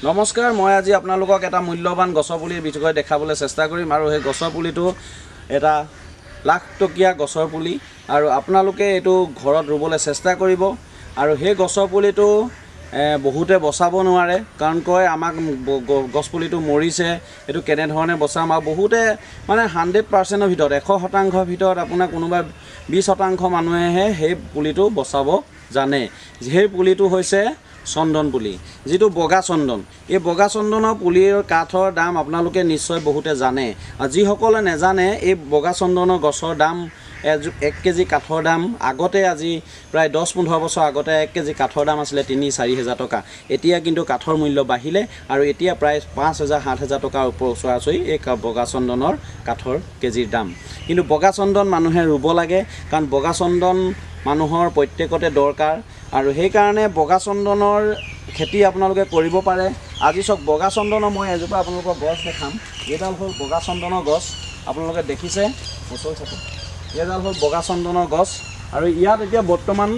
নমস্কাৰ, মই আজি আপোনালোকক এটা মূল্যৱান গছৰ পুলিৰ বিষয়ে দেখাবলৈ চেষ্টা কৰিম আৰু সেই গছৰ পুলিটো এটা লাখ টকীয়া গছৰ পুলি আৰু আপোনালোকে এইটো ঘৰত ৰুবলৈ চেষ্টা কৰিব আৰু সেই গছৰ পুলিটো বহুতে বচাব নোৱাৰে কাৰণ কয় আমাক গছ পুলিটো মৰিছে, এইটো কেনেধৰণে বচাম আৰু বহুতে মানে 100%ৰ ভিতৰত 100%ৰ ভিতৰত আপোনাৰ কোনোবা 20% মানুহেহে সেই পুলিটো বচাব জানে। সেই পুলিটো হৈছে চন্দন পুলি, যিটো বগা চন্দন। এই বগা চন্দনৰ পুলিৰ কাঠৰ দাম আপোনালোকে নিশ্চয় বহুতে জানে আৰু যিসকলে নেজানে এই বগা চন্দনৰ গছৰ দাম 1 কেজি কাঠৰ দাম আগতে আজি প্ৰায় 10-15 বছৰ আগতে 1 কেজি কাঠৰ দাম আছিলে 3-4 হাজাৰ টকা। এতিয়া কিন্তু কাঠৰ মূল্য বাঢ়িলে আৰু এতিয়া প্ৰায় 5,000-7 হাজাৰ টকাৰ ওচৰা-ওচৰি এই বগা চন্দনৰ কাঠৰ কেজিৰ দাম। কিন্তু বগা চন্দন মানুহে ৰুব লাগে কাৰণ বগা চন্দন মানুহৰ প্ৰত্যেকতে দৰকাৰ আৰু সেইকাৰণে বগা চন্দনৰ খেতি আপোনালোকে কৰিব পাৰে। আজি চক বগা চন্দনৰ মই এজোপা আপোনালোকৰ গছ দেখাম। এইডাল হ'ল বগা চন্দনৰ গছ, আপোনালোকে দেখিছে ওচৰ চাপত। এইডাল হ'ল বগা চন্দনৰ গছ আৰু ইয়াত এতিয়া বৰ্তমান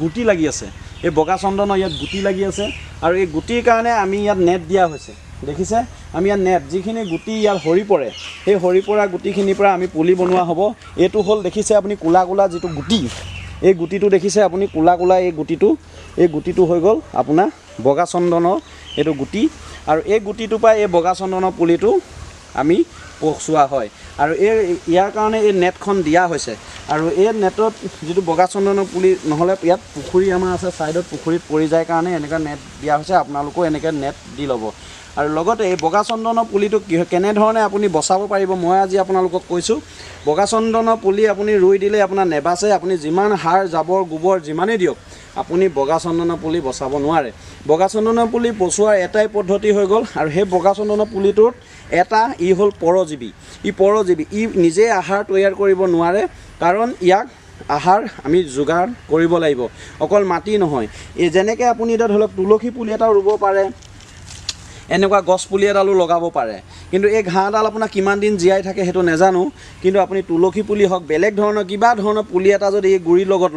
গুটি লাগি আছে। এই বগা চন্দনৰ ইয়াত গুটি লাগি আছে আৰু এই গুটিৰ কাৰণে আমি ইয়াত নেট দিয়া হৈছে। দেখিছে আমি ইয়াত নেট, যিখিনি গুটি ইয়াত সৰি পৰে সেই সৰি পৰা গুটিখিনিৰ পৰা আমি পুলি বনোৱা হ'ব। এইটো হ'ল দেখিছে আপুনি কোলা কোলা যিটো গুটি, এই গুটিটো দেখিছে আপুনি কোলা কোলা এই গুটিটো হৈ গ'ল আপোনাৰ বগা চন্দনৰ এইটো গুটি আৰু এই গুটিটোৰ পৰা এই বগা চন্দনৰ পুলিটো আমি পচোৱা হয় আৰু ইয়াৰ কাৰণে এই নেটখন দিয়া হৈছে আৰু এই নেটত যিটো বগা চন্দনৰ পুলি নহ'লে ইয়াত পুখুৰী আমাৰ আছে, ছাইডত পুখুৰীত পৰি যায় কাৰণে এনেকৈ নেট দিয়া হৈছে। আপোনালোকেও এনেকৈ নেট দি ল'ব আৰু লগতে এই বগা চন্দনৰ পুলিটো কেনেধৰণে আপুনি বচাব পাৰিব মই আজি আপোনালোকক কৈছোঁ। বগা চন্দনৰ পুলি আপুনি ৰুই দিলে আপোনাৰ নেবাচে, আপুনি যিমান সাৰ জাবৰ গোবৰ যিমানেই দিয়ক আপুনি বগা চন্দনৰ পুলি বচাব নোৱাৰে। বগা চন্দনৰ পুলি পচোৱাৰ এটাই পদ্ধতি হৈ গ'ল আৰু সেই বগা চন্দনৰ পুলিটোত ই হ'ল পৰজীৱী। ই নিজে আহাৰ তৈয়াৰ কৰিব নোৱাৰে কাৰণ ইয়াক আহাৰ আমি যোগাৰ কৰিব লাগিব, অকল মাটি নহয়। এই যেনেকৈ আপুনি এতিয়া ধৰি লওক তুলসী পুলি এটাও ৰুব পাৰে, এনেকুৱা গছ পুলি এডালো লগাব পাৰে, কিন্তু এই ঘাঁহডাল আপোনাৰ কিমান দিন জীয়াই থাকে সেইটো নাজানো। কিন্তু আপুনি তুলসী পুলি হওক বেলেগ ধৰণৰ কিবা ধৰণৰ পুলি এটা যদি এই গুৰিৰ লগত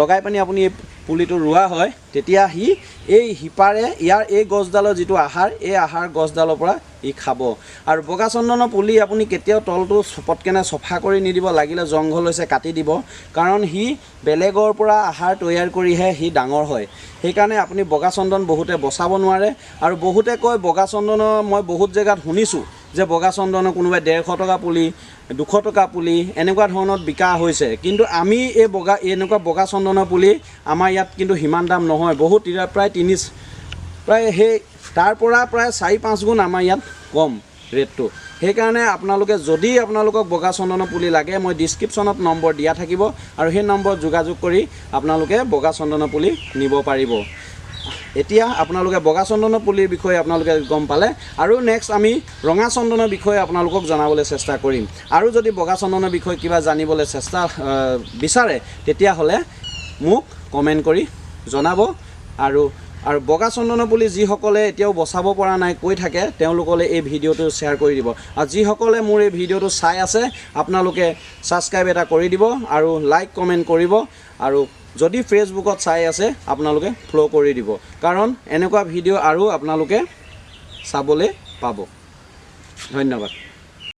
লগাই পানি আপুনি এই পুলিটো ৰোৱা হয় তেতিয়া এই শিপাৰে এই গছডালৰ যিটো আহাৰ এই আহাৰ গছডালৰ পৰা খাব। আৰু বগা চন্দনৰ পুলি আপুনি কেতিয়াও তলটো পটকেনে চফা কৰি নিদিব, লাগিলে জংঘল হৈছে কাটি দিব কাৰণ বেলেগৰ পৰা আহাৰ তৈয়াৰ কৰিহে ডাঙৰ হয়। সেইকাৰণে আপুনি বগা চন্দন বহুতে বচাব নোৱাৰে আৰু বহুতে কয় বগা চন্দনৰ মই বহুত জেগাত শুনিছোঁ যে বগা চন্দনৰ কোনোবাই 150 টকা পুলি 200 টকা পুলি এনেকুৱা ধৰণত বিকা হৈছে, কিন্তু আমি এনেকুৱা বগা চন্দনৰ পুলি আমাৰ ইয়াত কিন্তু সিমান দাম নহয়, বহুত প্ৰায় তাৰ পৰা প্ৰায় 4-5 গুণ আমাৰ ইয়াত কম ৰেটটো। সেইকাৰণে যদি আপোনালোকক বগা চন্দনৰ পুলি লাগে মই ডিছক্ৰিপশ্যনত নম্বৰ দিয়া থাকিব আৰু সেই নম্বৰত যোগাযোগ কৰি আপোনালোকে বগা চন্দনৰ পুলি নিব পাৰিব। এতিয়া আপোনালোকে বগা চন্দনৰ পুলিৰ বিষয়ে আপোনালোকে গম পালে আৰু নেক্সট আমি ৰঙা চন্দনৰ বিষয়ে আপোনালোকক জনাবলৈ চেষ্টা কৰিম। আৰু যদি বগা চন্দনৰ বিষয়ে কিবা জানিবলৈ বিচাৰে তেতিয়াহ'লে মোক কমেণ্ট কৰি জনাব আৰু বগা চন্দনৰ পুলি যিসকলে এতিয়াও বচাব পৰা নাই কৈ থাকে তেওঁলোকলৈ এই ভিডিঅ'টো শ্বেয়াৰ কৰি দিব আৰু যিসকলে মোৰ এই ভিডিঅ'টো চাই আছে আপোনালোকে ছাবস্ক্ৰাইব এটা কৰি দিব আৰু লাইক কমেণ্ট কৰিব আৰু যদি ফেচবুকত চাই আছে আপোনালোকে ফ'ল' কৰি দিব কাৰণ এনেকুৱা ভিডিঅ' আৰু আপোনালোকে চাবলৈ পাব। ধন্যবাদ।